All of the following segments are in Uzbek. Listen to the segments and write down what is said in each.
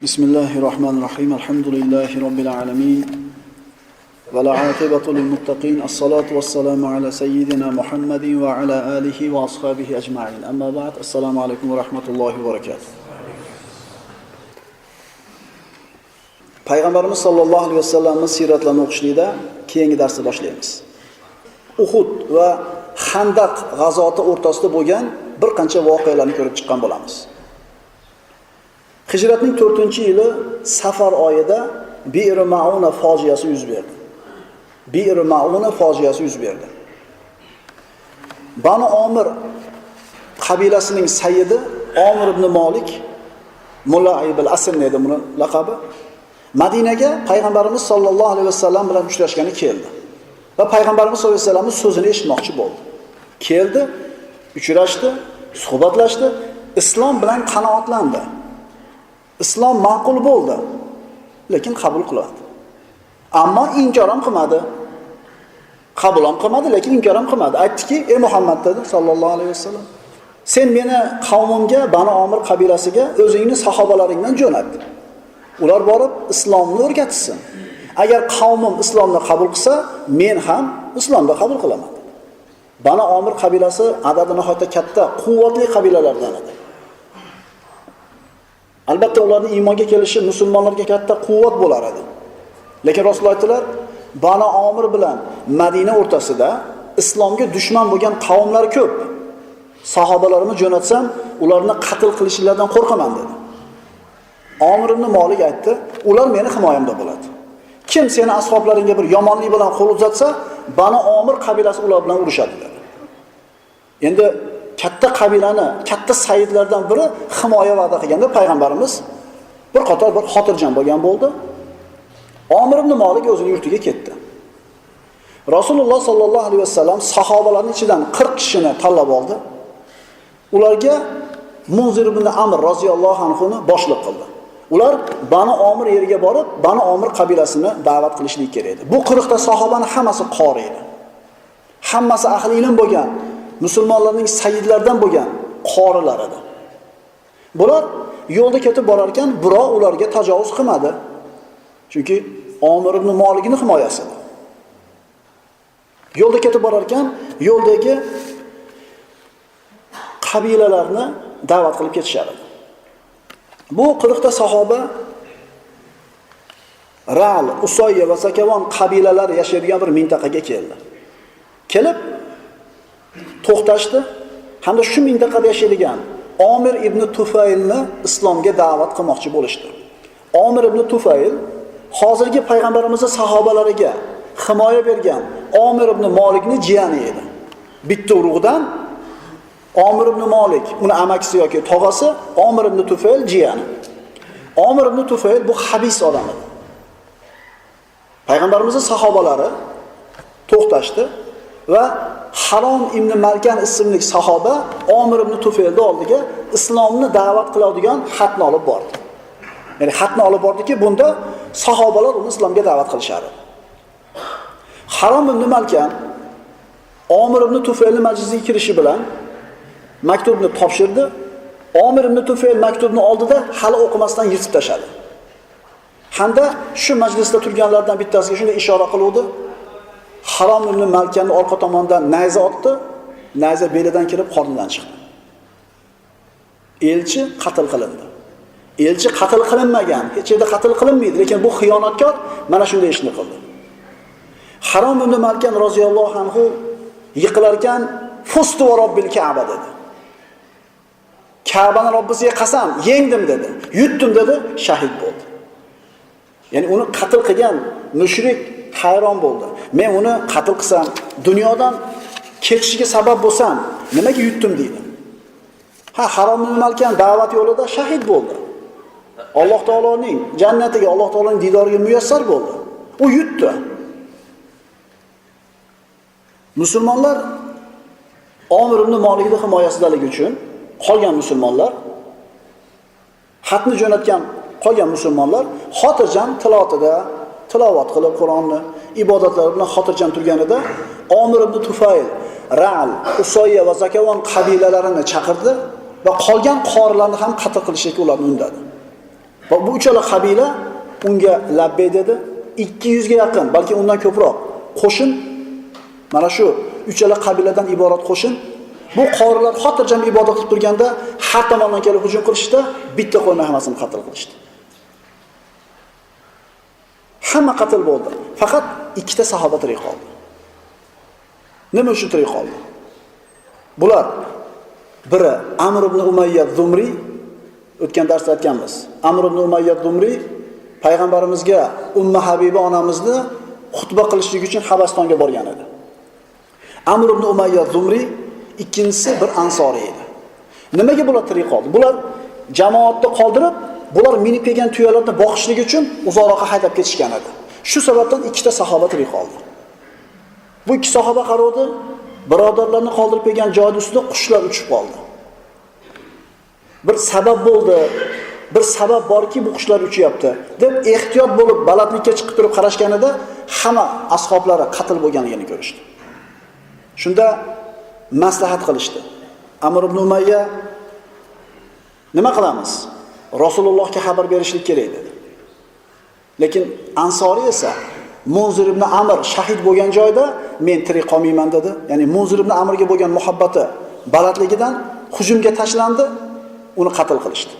Bismillahirrahmanirrahim. Alhamdulillahi rabbil alamin. Ve la aqibatu lil muttaqin. As-salatu was-salamu ala sayyidina Muhammadin ve ala alihi ve ashabihi ecmaîn. Amma ba'd. Assalomu alaykum ve rahmatullohi ve berekatuh. Payg'ambarimiz sollallohu alayhi vasallamning siyratlarini o'qishlikda keyingi darsda boshlaymiz. Uhud va Xandaq g'azoti o'rtasida bo'lgan bir qancha voqealarni ko'rib chiqqan bo'lamiz. Hijratning 4-yili Safar oyida Bi'r Ma'una fojiasi yuz berdi. Bi'r Ma'una fojiasi yuz berdi. Banu Omir qabilasining sayyidi Omir ibn Malik Mullaib al-Asr edi buni laqabi. Madinaga payg'ambarimiz sollallohu alayhi vasallam bilan uchrashgani keldi. Va payg'ambarimiz sollallohu alayhi vasallamning so'zini eshitmoqchi bo'ldi. Keldi, uchrashdi, suhbatlashdi, islom bilan qanoatlandi. Islom ma'qul bo'ldi, lekin qabul qilmadi. Ammo inkor ham qilmadi. Qabul ham qilmadi, lekin inkor ham qilmadi. Aytdiki: "Ey Muhammad" dedi sallallohu alayhi vasallam, "Sen meni qavmimga, Banu Omir qabilasiga o'zingni sahobalaringdan jo'nat. Ular borib islomni o'rgatsin. Agar qavmim islomni qabul qilsa, men ham islomni qabul qilaman." Banu Omir qabilasi adadi nihoyatda katta, quvvatli qabilalardan edi. Albatta ularning iymonga kelishi musulmonlarga katta quvvat bo'lar edi. Lekin Rasululloh aytdilar, Banu Omir bilan Madina o'rtasida islomga dushman bo'lgan qavmlar ko'p. Sahobalarimni jo'natsam, ularni qatl qilishlardan qo'rqaman dedi. Omir ibn Malik aytdi, ular meni himoyamda bo'ladi. Kim seni ashoblaringga bir yomonlik bilan qo'l uzatsa, Banu Omir qabilasi ular bilan urushadi dedi. Endi katta qabilani, katta sayyidlardan biri himoya va'da qilganda payg'ambarimiz bir qator bir xotirjam bo'lgan bo'ldi. Omir ibn Malik o'zining yurtiga ketdi. Rasululloh sollallohu alayhi vasallam sahobalarning ichidan 40 kishini tanlab oldi. Ularga Munzir ibn Amr roziyallohu anhu ni boshliq qildi. Ular Banu Omir yeriga borib, Banu Omir qabilasini da'vat qilishlik kerak edi. Bu 40 ta sahobaning hammasi qori edi. Hammasi ahli ilm bo'lgan, musulmonlarning sayyidlaridan bo'lgan qorilar edi. Bular yo'lda ketib borar ekan, birov ularga tajovuz qilmadi. Chunki Omir ibn Malikning himoyasida. Yo'lda ketib borar ekan, yo'ldagi qabilalarni da'vat qilib ketishadi. Bu 40 ta sahoba Ral, Usayya va Sakavon qabilalari yashaydigan bir mintaqaga keldi. Kelib to'xtashdi hamda shu mintaqada yashaydigan Omir ibn Tufaylni islomga da'vat qilmoqchi bo'lishdi. Omir ibn Tufayl hozirgi payg'ambarimizning sahobalariga himoya bergan Omir ibn Malikning jiyani edi. Bitta urug'dan Omir ibn Malik, uni amakisi yoki tog'asi Omir ibn Tufayl jiyani. Omir ibn Tufayl bu habis odam edi. Payg'ambarimizning sahobalari to'xtashdi va Harom ibn Malkan ismli sahoba Omir ibn Tufaylning oldiga islomni da'vat qiladigan xatni olib bordi. Ya'ni xatni olib bordiki, bunda sahobalar uni islomga da'vat qilishardi. Harom ibn Malkan Omir ibn Tufaylning majlisiga kirishi bilan maktubni topshirdi. Omir ibn Tufayl maktubni oldida hali o'qimasdan yirtib tashladi. Hamda shu majlisda turganlardan bittasiga shunday ishora qiluvdi. Harom ibn Malkanning orqa tomonidan nayza otdi. Nayza belidan kirib qornidan chiqdi. Elchi qatl qilindi. Elchi qatl qilinmagan, hech yerda qatl qilinmaydi, lekin bu xiyonatkor mana shunday ishni qildi. Harom ibn Malkan roziyallohu anhu yiqilar ekan, "Fustu va robbil Ka'ba" dedi. Ka'baning Robbisiga qasam, yengdim dedi. Yutdim dedi, shahid bo'ldi. Ya'ni uni qatl qilgan mushrik hayron bo'ldi. Men uni qatl qilsam, dunyodan ketishiga sabab bo'lsam, nimaga yutdim deydi. Harom ibn Malkan da'vat yo'lida shahid bo'ldi. Alloh taoloning jannatiga, Alloh taoloning didoriga muyassar bo'ldi. U yutdi. Musulmonlar Omir ibn Malikning himoyasidaligi uchun qolgan musulmonlar, xatni jo'natgan qolgan musulmonlar xotirjam tilovat qilib Qur'onni ibodatlari bilan xotirjam turganida Omir ibn Tufayl, Ral, Usayya va Zakavon qabilalarini chaqirdi va qolgan qorilarni ham qatl qilishga ularni undadi. Va bu uchala qabila unga labbay dedi. 200 ga yaqin, balki undan ko'proq qo'shin, mana shu uchala qabiladan iborat qo'shin bu qorilar xotirjam ibodat qilib turganda har tomondan kelib hujum qilishdi, bitta qo'ymay hammasini qatl qilishdi. Hamma qatl bo'ldi. Faqat ikkita sahoba tirik qoldi. Nima uchun tirik qoldi? Bular biri Amr ibn Umayya Zumri, o'tgan darsda aytganmiz. Amr ibn Umayya Zumri payg'ambarimizga Ummu Habiba onamizni xutba qilishlik uchun Habastonga borgan edi. Amr ibn Umayya Zumri, ikkinchisi bir ansoriy edi. Nimaga bular tirik qoldi? Bular jamoatni qoldirib, bular minib kelgan tuyalarni boqishlik uchun uzoqroqqa haydab ketishgan edi. Shu sababdan ikkita sahoba tirik qoldi. Bu ikki sahoba qaradi, birodarlarni qoldirib kelgan joyda ustida qushlar uchib qoldi. Bir sabab bo'ldi, bir sabab borki bu qushlar uchyapti deb ehtiyot bo'lib balandlikka chiqib turib qarashganida hamma ashablari qatl bo'lganligini ko'rishdi. Shunda maslahat qilishdi. Amr ibn Umayya nima qilamiz? Rasulullohga xabar berishlik kerak dedi. Lekin Ansori esa Munzir ibn Amr shahid bo'lgan joyda men tirik qolmayman dedi. Ya'ni Munzir ibn Amrga bo'lgan muhabbati balandligidan hujumga tashlandi, uni qatl qilishdi.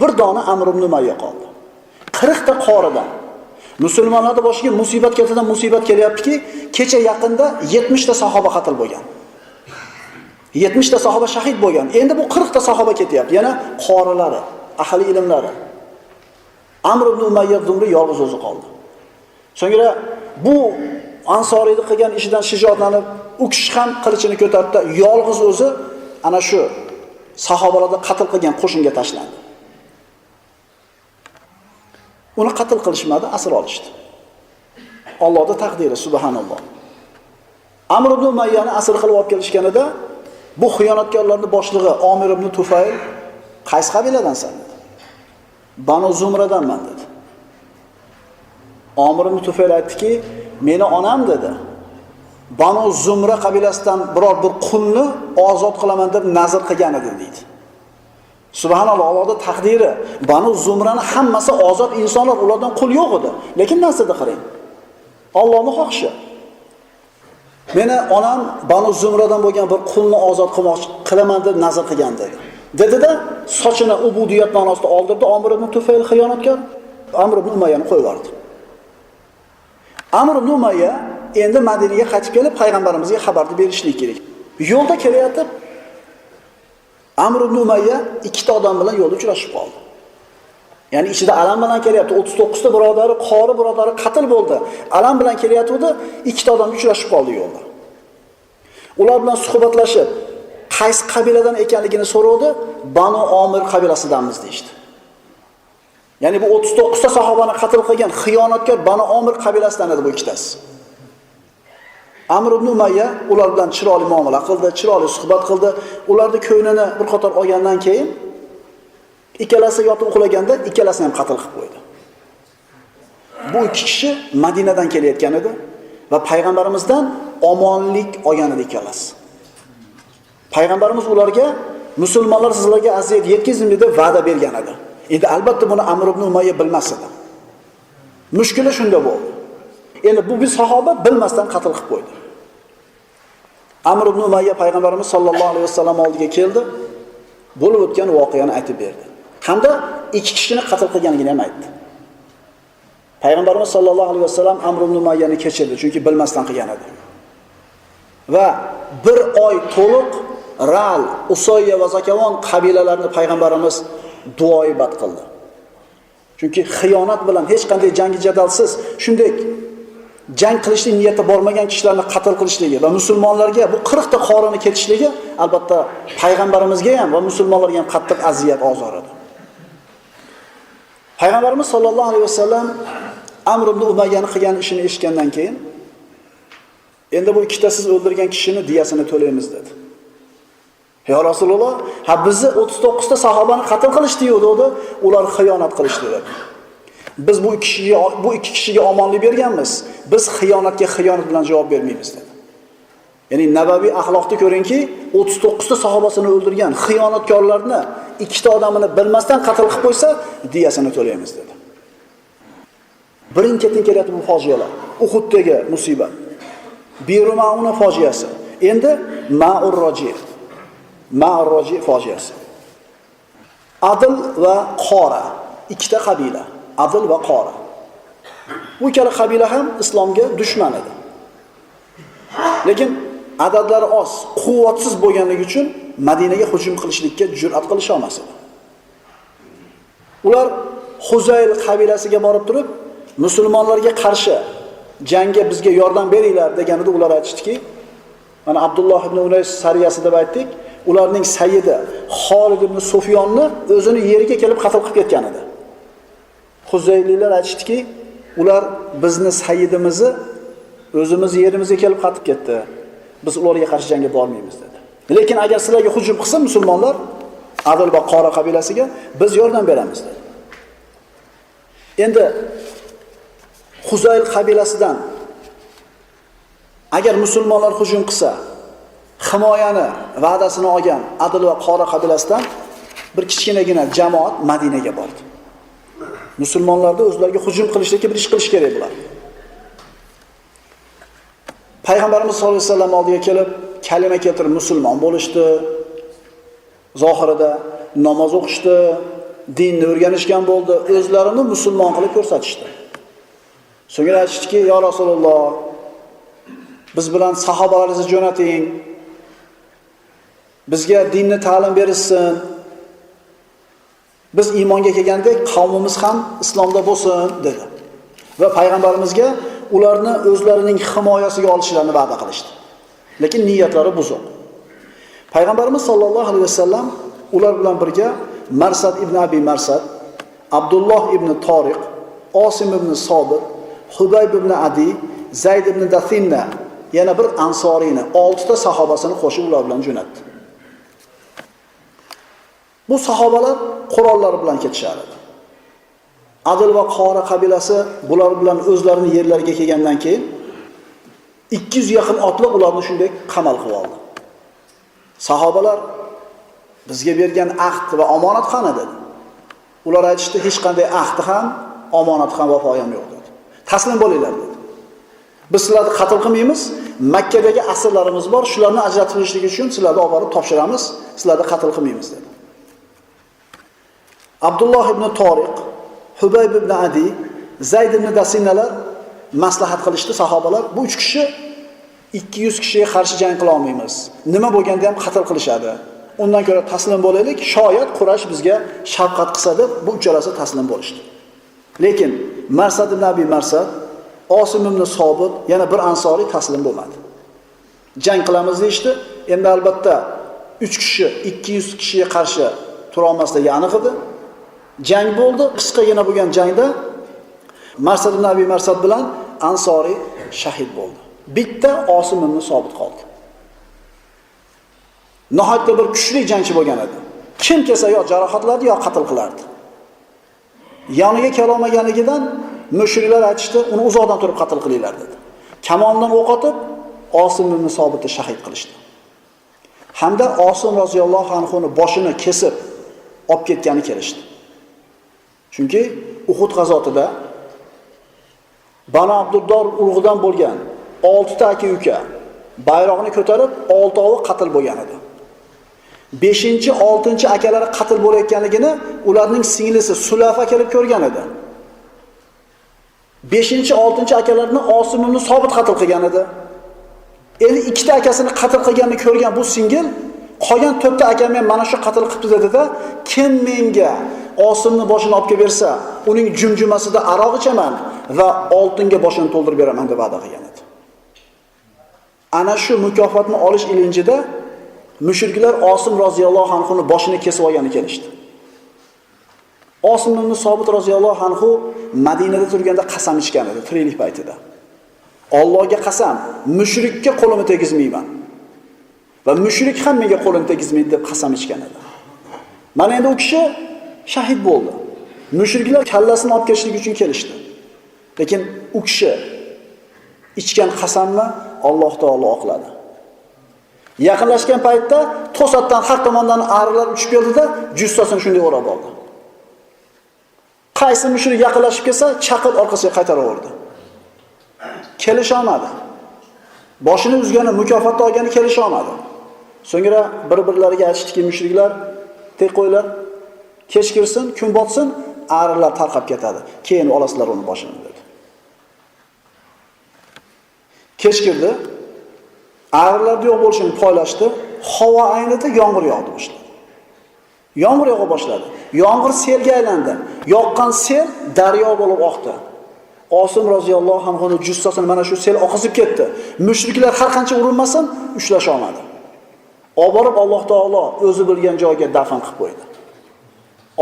Bir dona Amr ibn Umayya qoldi. 40 ta qoridan musulmonlarning boshiga musibat keltidan musibat kelyaptiki, kecha yaqinda 70 ta sahoba qatl bo'lgan. 70 ta sahoba shahid bo'lgan. Endi bu 40 ta sahoba ketyapti. Yana qorilari, ahli ilmlari. Amr ibn Umayya Zumri yolg'iz o'zi qoldi. So'ngra bu Ansoriyning qilgan ishidan shijoatlanib, u kishi ham qilichini ko'tardi, yolg'iz o'zi ana shu sahobalarni qatl qilgan qo'shinga tashlandi. Uni qatl qilishmadi, asir olishdi. Allohning taqdiri, subhanalloh. Amr ibn Umayyani asir qilib olib kelishganida bu xiyonatkorlarning boshlig'i Omir ibn Tufayl qaysi qabiladansan dedi. Banu Zumradanman dedi. Omir ibn Tufayl aytdiki, meni onam dedi. Banu Zumra qabilasidan biror bir qulni ozod qilaman deb nazr qilgan edi deydi. Subhanalloh, Allohning taqdiri. Banu Zumrani hammasi ozod insonlar, ulardan qul yo'q edi. Lekin narsada qarang. Allohning xohishi. Meni onam Banu Zumradan bo'lgan bir qulni ozod qilmoqchi qilaman deb nazr qilgan dedi. Dedi-da, sochini ubudiyat ma'nosida oldirdi. Omir ibn Tufayl xiyonatkor Amr ibn Umayyani qo'yib yubordi. Amr ibn Umayya endi Madinaga qaytib kelib payg'ambarimizga xabarni berishlik kerak. Yo'lda kelayotib Amr ibn Umayya ikkita odam bilan yo'lda uchrashib qoldi. Ya'ni ichida alam bilan kelyapti. 39 ta birodari, qori birodari qatl bo'ldi. Alam bilan kelyapti, ikkita odam uchrashib qoldi yo'lda. Ular bilan suhbatlashib, qaysi qabiladan ekanligini so'radi. Banu Omir qabilasidanmiz deydi. Ya'ni bu 39 ta sahobani qatl qilgan xiyonatkor Banu Omir qabilasidan edi bu ikkitasi. Amr ibn Umayya ular bilan chiroyli muomala qildi, chiroyli suhbat qildi. Ularning ko'nglini bir qator olgandan keyin ikkalasi yotib uxlaganda ikkalasini ham qatl qilib qo'ydi. Bu ikki kishi Madinadan kelayotgan edi va payg'ambarimizdan omonlik olgan edi ikkalasi. Payg'ambarimiz ularga musulmonlar sizlarga aziyat yetkazmaydi deb va'da bergan edi. Endi albatta buni Amr ibn Umayya bilmas edi. Mushkila shunda bo'ldi. Endi bu bir sahoba bilmasdan qatl qilib qo'ydi. Amr ibn Umayya payg'ambarimiz sollallohu alayhi vasallam oldiga keldi. Bo'lib o'tgan voqeani aytib berdi. Hamda ikki kishini qatl qilganligini ham aytdi. Payg'ambarimiz sollallohu alayhi vasallam Amr ibn Umayyani kechirdi, chunki bilmasdan qilgan edi. Va bir oy to'liq Ral, Usoyya va Zakavon qabilalarini payg'ambarimiz duoibat qildi. Chunki xiyonat bilan hech qanday jangi jadalsiz shunday jang qilishlik niyatda bormagan kishilarni qatl qilishligi va musulmonlarga bu 40 ta qorini ketishligi albatta payg'ambarimizga ham va musulmonlarga ham qattiq aziyat ozor edi. Payg'ambarimiz sollallohu alayhi vasallam Amr ibn Umayyani qilgan ishini eshitgandan keyin endi bu ikkita siz o'ldirgan kishini diyasini to'laymiz dedi. Ya Rasululloh, ha bizni 39 ta sahobani qatl qilishdi-yu dedi, ular xiyonat qilishdi dedi. Biz bu ikki kishiga omonlik berganmiz. Biz xiyonatga xiyonat bilan javob bermaymiz dedi. Ya'ni nabaviy axloqni ko'ringki, 39 ta sahobasini o'ldirgan xiyonatkorlarni 2 ta odamini bilmasdan qatl qilib qo'ysa, diyasini to'laymiz dedi. Birin-ketin kelyapti bu fojialar. Uhuddagi musibat, Biru Ma'una fojiasi, endi Ma'ur Roji fojiasi. Adl va Qora, ikkita qabila, Adl va Qora. Bu ikkala qabila ham islomga dushman edi. Lekin adadlari oz, quvvatsiz bo'lganligi uchun Madinaga hujum qilishlikka jur'at qilisha olmasdi. Ular Huzayl qabilasiga borib turib, musulmonlarga qarshi jangga bizga yordam beringlar deganida ular aytishdiki, mana Abdulloh ibn Unays sariyasi deb aytdik, ularning sayyidi Xolid ibn Sufyonni o'zini yeriga kelib qatl qilib ketgan edi. Huzaylilar aytishdiki, ular bizni sayyidimizni o'zimiz yerimizga kelib qatib ketdi. Biz ularga qarshi jangga bormaymiz dedi. Lekin agar sizlarga hujum qilsa musulmonlar Adl va Qora qabilasiga biz yordam beramiz dedi. Endi Huzayl qabilasidan agar musulmonlar hujum qilsa, himoyani va'dasini olgan Adl va Qora qabilasidan bir kichkinagina jamoat Madinaga bordi. Musulmonlarga o'zlariga hujum qilishlikka bir ish qilish kerak bular. Payg'ambarimiz sollallohu alayhi vasallam oldiga kelib, kalima keltirib musulmon bo'lishdi. Zohirida namoz o'qishdi, dinni o'rganishgan bo'ldi, o'zlarini musulmon qilib ko'rsatishdi. So'ngra aytishdiki, "Ya Rasululloh, biz bilan sahobalaringizni jo'nating. Bizga dinni ta'lim berishsin. Biz iymonga kelganda qavmimiz ham islomda bo'lsin" dedi. Va payg'ambarimizga ularni o'zlarining himoyasiga olishlarini va'da qilishdi. Lekin niyatlari buzuq. Payg'ambarimiz sollallohu alayhi vasallam ular bilan birga Marsad ibn Abi Marsad, Abdulloh ibn Toriq, Osim ibn Sobit, Hubayb ibn Adi, Zayd ibn Dathinna, yana bir ansoriyni, 6 ta sahobasini qo'shib ular bilan jo'natdi. Bu sahobalar qurollari bilan ketishardi. Adl va Qora qabilasi bular bilan o'zlarini yerlariga kelgandan keyin 200 yaqin otliq ularni shunday qamal qilib oldi. Sahobalar bizga bergan ahd va omonat qani dedi. Ular aytishdi, hech qanday ahdi ham, omonat ham vafoyam yo'q dedi. Taslim bo'linglar dedi. Biz sizlarni qatl qilmaymiz, Makkadagi asirlarimiz bor, shularni ajratib olishlik uchun sizlarni olib borib topshiramiz, sizlarni qatl qilmaymiz dedi. Abdulloh ibn Toriq, Hubayb ibn Adi, Zayd ibn Dasinalar maslahat qilishdi sahobalar. Bu 3 kishi 200 kishiga qarshi jang qila olmaymiz. Nima bo'lganda ham qatl qilishadi. Undan ko'ra taslim bo'laylik, shoyat Quraysh bizga shafqat qilsa deb bu uchalasi taslim bo'lishdi. Lekin Marsad ibn Abi Marsad, Osim ibn Sobit, yana bir ansoriy taslim bo'lmadi. Jang qilamiz deyishdi. Endi albatta 3 kishi 200 kishiga qarshi tura olmasligi aniq edi. Jang bo'ldi. Qisqagina bo'lgan jangda Marsad ibn Abi Marsad bilan ansoriy shahid bo'ldi. Bitta Osim ibn Sobit qoldi. Nihoyatda bir kuchli jangchi bo'lgan edi. Kim kelsa yo jarohatlardi yo qatl qilardi. Yoniga kela olmaganligidan mushriklar aytishdi, uni uzoqdan turib qatl qilinglar dedi. Kamondan o'q otib Osim ibn Sobitni shahid qilishdi. Hamda Osim roziyallohu anhu ning boshini kesib olib ketgani kelishdi. Chunki Uhud g'azotida Banu Abduddor urug'idan bo'lgan 6 ta aka-uka bayroqni ko'tarib 6ovi qatl bo'lgan edi. 5-6 akalari qatl bo'layotganligini ularning singlisi Sulafa kelib ko'rgan edi. 5-6 akalarini Osim ibn Sobit qatl qilgan edi. Endi 2 ta akasini qatl qilganini ko'rgan bu singil qolgan 4 ta akam men mana shu qatl qilibdi dedi-da, kim menga Osimni boshini olib kelib bersa, uning jumjumasida aroq ichaman va oltinga boshini to'ldirib beraman deb va'da qilgan edi. Ana shu mukofotni olish ilinjida mushriklar Osim roziyallohu anhu ning boshini kesib olgani kelishdi. Osim ibn Sobit roziyallohu anhu Madinada turganda qasam ichgan edi tiriklik paytida. Allohga qasam, mushrikka qo'limni tegizmayman. Va mushrik ham menga qo'lini tegizmaydi deb qasam ichgan edi. Mana endi u kishi shahid bo'ldi. Mushriklar kallasini olib kelishlik uchun kelishdi. Lekin u kishi ichgan qasamni Alloh taolo oqladi. Yaqinlashgan paytda to'satdan har tomondan arilar uchib keldi-da, jussasini shunday o'rab oldi. Qaysi mushrik yaqinlashib kelsa, chaqib orqasiga qaytaraverdi. Kelisha olmadi. Boshini uzgani, mukofotni olgani kelisha olmadi. So'ngra bir-birlariga aytishdiki, mushriklar, tek qo'ylar, kech kirsin, kun botsin, arilar tarqab ketadi. Keyin olasizlar uni boshini dedi. Kech kirdi. Arilar yo'q bo'lishini poylashdi. Havo aynidi, yomg'ir yog'di boshladi. Yomg'ir yog'a boshladi. Yomg'ir selga aylandi. Yoqqan sel daryo bo'lib oqdi. Osim roziyallohu anhuning jussasini mana shu sel oqizib ketdi. Mushriklar har qancha urinmasin, ushlasha olmadi. Olib borib Alloh taolo o'zi bilgan joyga dafn qilib qo'ydi.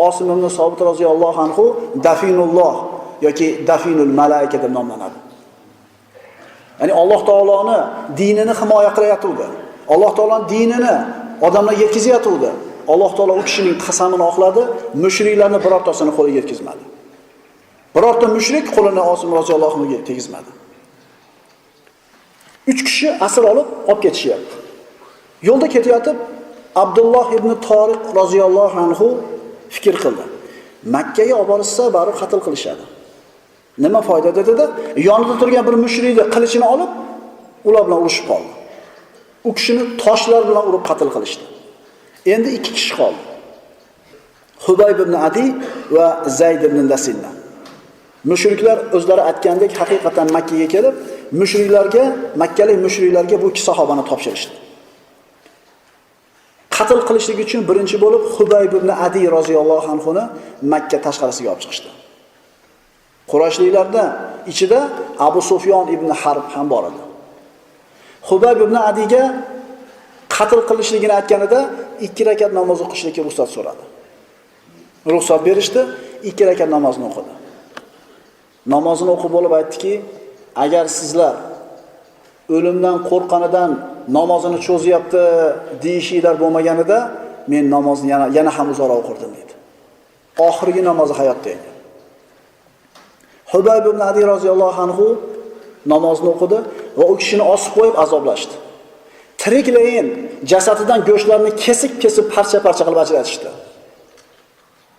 Osim ibn Sobit roziyallohu anhu dafinulloh yoki dafinul malaika deb nomlanadi. Ya'ni Alloh taoloning dinini himoya qilayotdi. Alloh taoloning dinini odamlarga yetkazayotdi. Alloh taolo u kishining qasamini oqladi, mushriklarni birortasini qo'liga yetkazmadi. Birorta mushrik qo'lini Osim roziyallohu anhuga tegizmadi. 3 kishi asir olib ketishyapti. Yo'lda ketayotib Abdulloh ibn Toriq roziyallohu anhu fikr qildi. Makkaga olib borsa, baribir qatl qilishadi. Nima foyda dedi-da, yonida turgan bir mushrikni qilichini olib, ular bilan urushib qoldi. U kishini toshlar bilan urib qatl qilishdi. Endi 2 kishi qoldi. Hubayb ibn Adi va Zayd ibn Dasinna. Mushriklar o'zlari aytgandek haqiqatan Makkaga kelib, makkalik mushriklarga bu 2 sahobani topshirishdi. Qatl qilishlik uchun birinchi bo'lib Hubayb ibn Adi roziyallohu anhu ni Makka tashqarisiga olib chiqishdi. Qurayshliklardan ichida Abu Sufyon ibn Harb ham bor edi. Hubayb ibn Adiga qatl qilishligini aytganida 2 rakat namoz o'qishlikka ruxsat so'radi. Ruxsat berishdi, 2 rakat namozni o'qidi. Namozini o'qib bo'lib aytdiki, agar sizlar o'limdan qo'rqqanidan namozini cho'zyapti deyishinglar bo'lmaganida, men namozni yana ham uzoqroq o'qirdim dedi. Oxirgi namozi hayotda edi. Hubayb ibn Adi roziyallohu anhu namozni o'qidi va u kishini osib qo'yib azoblashdi. Tiriklayin jasadidan go'shtlarni kesib parcha-parcha qilib ajratishdi.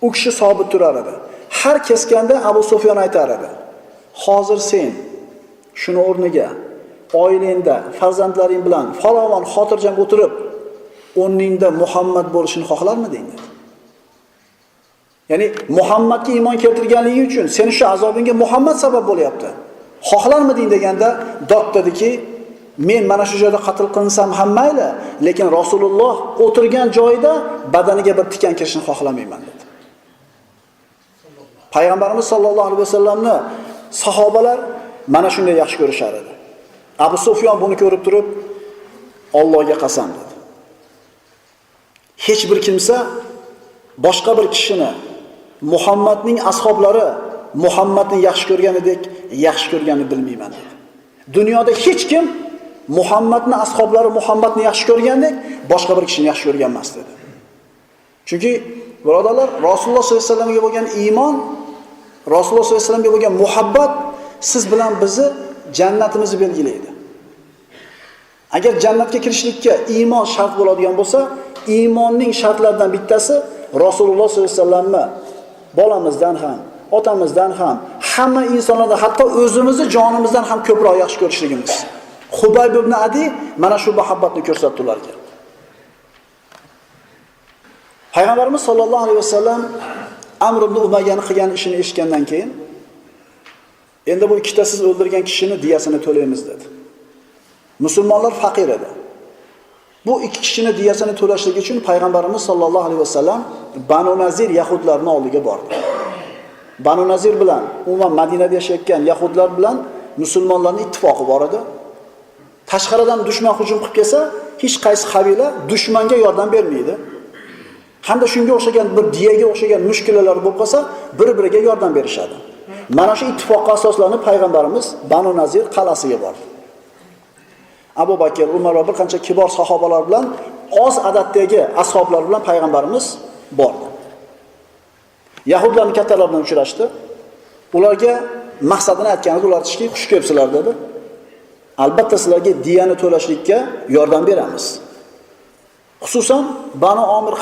U kishi sobit turar edi. Har kesganda Abu Sufyon aytar edi: "Hozir sen shuni o'rniga oilangda, farzandlaring bilan farovon xotirjam o'tirib, o'rningda Muhammad bo'lishini xohlarmiding?" dedi. Ya'ni Muhammadga iymon keltirganligi uchun seni shu azobingga Muhammad sabab bo'lyapti. Xohlarmiding deganda dod dediki, men mana shu joyda qatl qilinsam ham mayli, lekin Rasululloh o'tirgan joyda badaniga bir tikan kirishini xohlamayman dedi. Payg'ambarimiz sollallohu alayhi vasallamni sahobalar mana shunday yaxshi ko'rishar edi. Abu Sufyon buni ko'rib turib, Allohga qasam dedi. Hech bir kimsa boshqa bir kishini Muhammadning ashablari Muhammadni yaxshi ko'rganidek yaxshi ko'rganini bilmayman dedi. Dunyoda hech kim Muhammadning ashablari Muhammadni yaxshi ko'rgandek boshqa bir kishini yaxshi ko'rgan emas dedi. Chunki birodarlar, Rasululloh sollallohu alayhi vasallamga bo'lgan iymon, Rasululloh sollallohu alayhi vasallamga bo'lgan muhabbat siz bilan bizni jannatimizni belgilaydi. Agar jannatga kirishlikka iymon shart bo'ladigan bo'lsa, iymonning shartlaridan bittasi Rasululloh sollallohu alayhi vasallamni bolamizdan ham, otamizdan ham, hamma insonlardan, hatto o'zimizni jonimizdan ham ko'proq yaxshi ko'rishligimiz. Hubayb ibn Adi mana shu muhabbatni ko'rsatdi ularga. Payg'ambarimiz sollallohu alayhi vasallam Amr ibn Umayyani qilgan ishini eshitgandan keyin endi bu ikkitasiz o'ldirgan kishini diyasini to'laymiz dedi. Musulmonlar faqir edi. Bu 2 kishini diyasini to'lashlik uchun payg'ambarimiz sollallohu alayhi vasallam Banu Nazir yahudlarning oldiga bordi. Banu Nazir bilan umuman Madinada yashayotgan yahudlar bilan musulmonlarning ittifoqi bor edi. Tashqaridan dushman hujum qilib kelsa, hech qaysi qabila dushmanga yordam bermaydi. Hamda shunga o'xshagan bir diyaga o'xshagan mushkilalar bo'lib qolsa, bir-biriga yordam berishadi. Mana shu ittifoqqa asoslanib payg'ambarimiz Banu Nazir qal'asiga bordi. Abu Bakr, Umar va bir qancha kibor sahobalar bilan oz adatdagi ashoblar bilan payg'ambarimiz bordi. Yahudlarning kattalari bilan uchrashdi. Ularga maqsadini aytganida ular aytishki, xush kelibsizlar dedi. Albatta sizlarga diyani to'lashlikka yordam beramiz. Xususan Banu Omir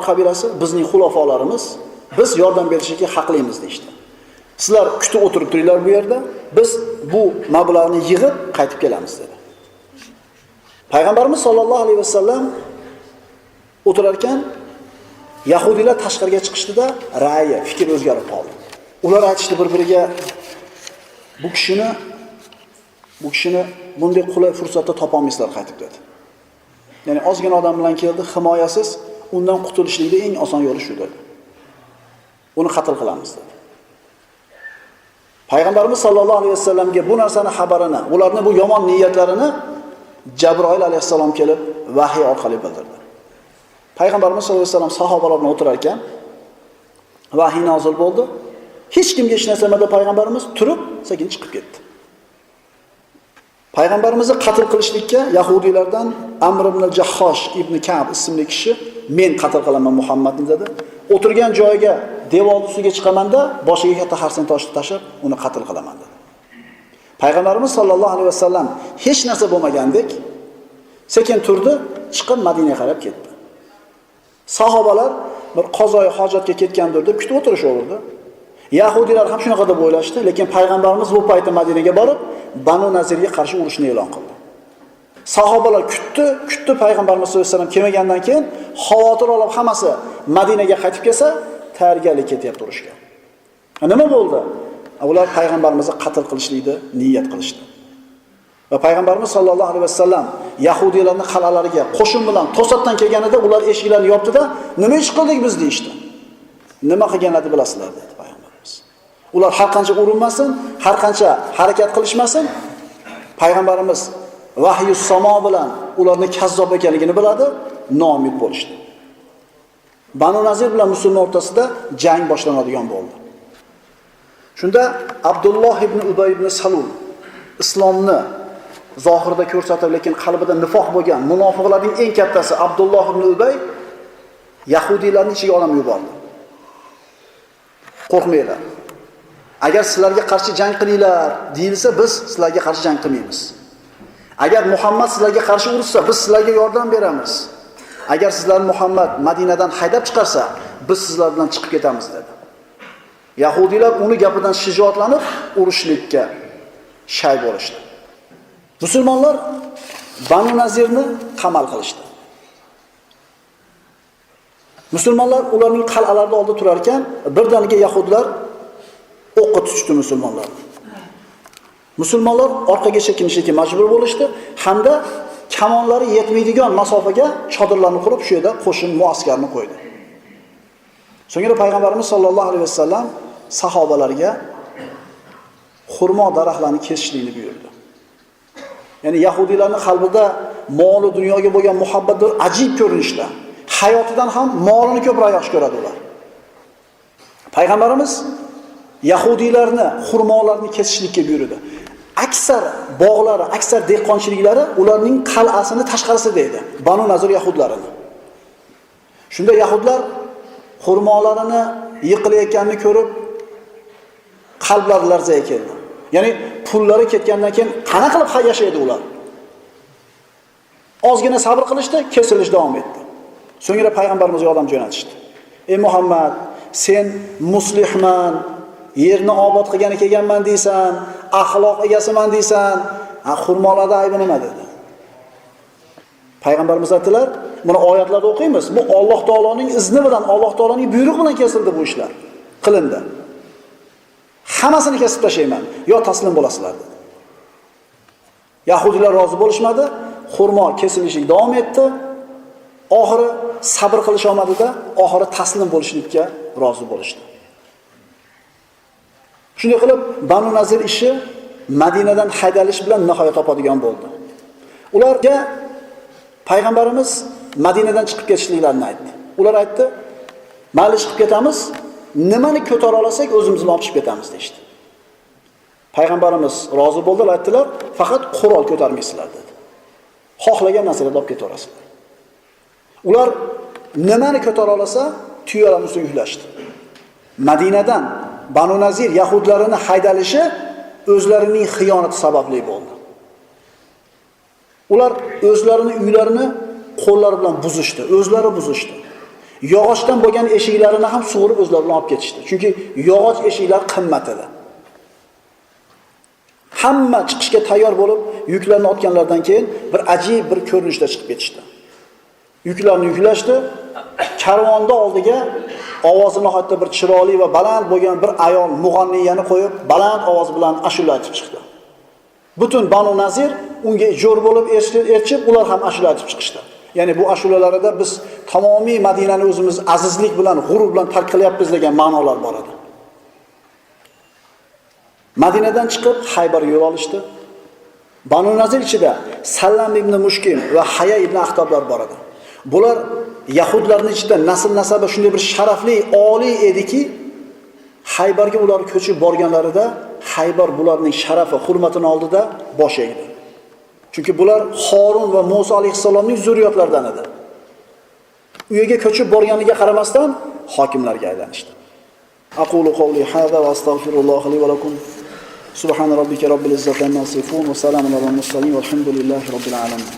qabilasi bizning xulofolarimiz, biz yordam berishga haqlimiz deydi. Sizlar kutib o'tirib turinglar bu yerda, biz bu mablag'ni yig'ib qaytib kelamiz dedi. Payg'ambarimiz sollallohu alayhi vasallam o'tirar ekan, Yahudiylar tashqariga chiqishdida ra'yi, fikr o'zgarib qoldi. Ular aytishdi bir-biriga, bu kishini bunday qulay fursatda topolmaysizlar qaytib dedi. Ya'ni ozgina odam bilan keldi, himoyasiz, undan qutulishlikning eng oson yo'li shu dedi. Uni qatl qilamiz dedi. Payg'ambarimiz sollallohu alayhi vasallamga bu narsani xabarini, ularning bu yomon niyatlarini Jabroil alayhissalom kelib vahiy orqali bildirdi. Payg'ambarimiz sollallohu alayhi vasallam sahobalar bilan o'tirar ekan, vahiy nozil bo'ldi. Hech kimga hech narsa demadi payg'ambarimiz, turib sekin chiqib ketdi. Payg'ambarimizni qatl qilishlikka Yahudiylardan Amr ibn al-Jahhosh ibn Ka'b ismli kishi men qatl qilaman Muhammadni dedi. O'tirgan joyiga devor ustiga chiqamanda boshiga katta xarsang toshni tashib uni qatl qilaman dedi. Payg'ambarimiz sollallohu alayhi vasallam hech narsa bo'lmagandek sekin turdi, chiqib Madinaga qarab ketdi. Sahobalar bir qozoyi hojatga ketgandir deb kutib o'tirishaverdi. Yahudiylar ham shunaqa deb o'ylashdi, lekin payg'ambarimiz bu paytda Madinaga borib, Banu Nazirga qarshi urushni e'lon qildi. Sahobalar kutdi payg'ambarimiz sollallohu alayhi vasallam kelmagandan keyin xavotir olib hammasi Madinaga qaytib kelsa, tayyorgarlik ketyapti urushga. Nima bo'ldi? Ular payg'ambarimizni qatl qilishlikni niyat qilishdi. Va payg'ambarimiz sollallohu alayhi vasallam Yahudiylarning qal'alariga qo'shin bilan to'satdan kelganida ular eshiklarni yopdi-da, "Nima ish qildik biz?" deydi. "Nima qilganligini bilasizlar" dedi payg'ambarimiz. Ular har qancha urinmasin, har qancha harakat qilishmasin, payg'ambarimiz vahyi samo bilan ularni kazzob ekanligini biladi, noumid bo'lishdi. Banu Nazir bilan musulmon o'rtasida jang boshlanadigan bo'ldi. Shunda Abdulloh ibn Ubay ibn Salul islomni zohirda ko'rsatib, lekin qalbida nifoq bo'lgan munofiqlarning eng kattasi Abdulloh ibn Ubay Yahudiylarning ichiga olib yubordi. Qo'rqmanglar. Agar sizlarga qarshi jang qilinglar deyilsa, biz sizlarga qarshi jang qilmaymiz. Agar Muhammad sizlarga qarshi urushsa, biz sizlarga yordam beramiz. Agar sizlar Muhammad Madinadan haydab chiqarsa, biz sizlar bilan chiqib ketamiz dedi. Yahudiylar uni gapidan shijoatlanib urushlikka shay bo'lishdi. Musulmonlar Banu Nazirni qamal qilishdi. Musulmonlar ularning qal'alarida oldida turar ekan, birdaniga Yahudlar o'qqa tutishdi musulmonlar. Musulmonlar orqaga chekinishga majbur bo'lishdi hamda kamonlari yetmaydigan masofaga chodirlarni qurib shu yerda qo'shin muaskarni qo'ydi. So'ngra payg'ambarimiz sollallohu alayhi vasallam sahobalarga xurmo daraxtlarini kesishlikni buyurdi. Ya'ni Yahudiylarning qalbida mol va dunyoga bo'lgan muhabbat bir ajib ko'rinishda. Hayotidan ham molini ko'proq yaxshi ko'radi ular. Payg'ambarimiz Yahudiylarni xurmolarni kesishlikka buyurdi. Aksar bog'lari, aksar dehqonchiliklari ularning qal'asini tashqarisida edi, Banu Nazir yahudlarini. Shunda yahudlar xurmolarini yiqilayotganini ko'rib qalblari larzaga keldi. Ya'ni pullari ketgandan keyin qana qilib yashaydi ular. Ozgina sabr qilishdi, kesilish davom etdi. So'ngra payg'ambarimizga yordam jo'natishdi. "Ey Muhammad, sen muslihman, yerni obod qilgani kelganman deysan, axloq egasiman deysan, xurmolarda aybi nima?" dedi. Payg'ambarimiz aytdilar, buni oyatlarda o'qiymiz. Bu Alloh taoloning izni bilan, Alloh taoloning buyrug'i bilan kesildi bu ishlar. Qilindi. Hammasini kesib tashlayman, yo taslim bo'lasizlar dedi. Yahudiylar rozi bo'lishmadi, xurmo kesilishlik davom etdi. Oxiri sabr qilish olmadi-da, oxiri taslim bo'lishlikka rozi bo'lishdi. Shunday qilib Banu Nazir ishi Madinadan haydalish bilan nihoyat topadigan bo'ldi. Ularga payg'ambarimiz Madinadan chiqib ketishliklarini aytdi. Ular aytdi, "Mayli chiqib ketamiz, nimani ko'tara olasak o'zimiz bilan olib chiqib ketamiz" deydi. Payg'ambarimiz rozi bo'ldilar, aytdilar, "Faqat qurol ko'tarmaysizlar" dedi. "Xohlagan narsalarni olib ketaverasizlar." Ular nimani ko'tara olsa, tuyalarni ustiga yuklashdi. Madinadan Banu Nazir yahudlarini haydalishi o'zlarining xiyonati sababli bo'ldi. Ular o'zlarining uylarini qo'llari bilan buzishdi, o'zlari buzishdi. Yog'ochdan bo'lgan eshiklarini ham sug'urib o'zlari bilan olib ketishdi. Chunki yog'och eshiklar qimmat edi. Hamma chiqishga tayyor bo'lib, yuklarni otganlardan keyin bir ajib bir ko'rinishda chiqib ketishdi. Yuklarni yuklashdi. Karvonda oldiga ovozini hatto bir chiroyli va baland bo'lgan bir ayol mug'anniyani qo'yib, baland ovoz bilan ashula aytib chiqdi. Butun Banu Nazir unga jo'r bo'lib erchib, ular ham ashula aytib chiqishdi. Ya'ni bu ashulalarida biz tamomiy Madinani o'zimiz azizlik bilan, g'urur bilan tark qilyapmiz degan ma'nolar bor edi. Madinadan chiqib Haybarga yo'l olishdi. Banu Nazir ichida Sallam ibn Mushkim va Haya ibn Axtablar bor edi. Bular Yahudlarning ichida nasl nasabi shunday bir sharafli, oliy ediki, Haybarga ular ko'chib borganlarida Haybar bularning sharafi, hurmatini oldida bosh egdi. Chunki bular Harun va Musa alayhissalomning zurriyotlaridan edi. U yerga ko'chib borganiga qaramasdan hokimlarga aylanishdi. Aqulu qawli hadha va astaghfirulloh li va lakum. Subhana robbika robbil izzati amma yasifun va salamun alal mursalin valhamdulillahi robbil alamin.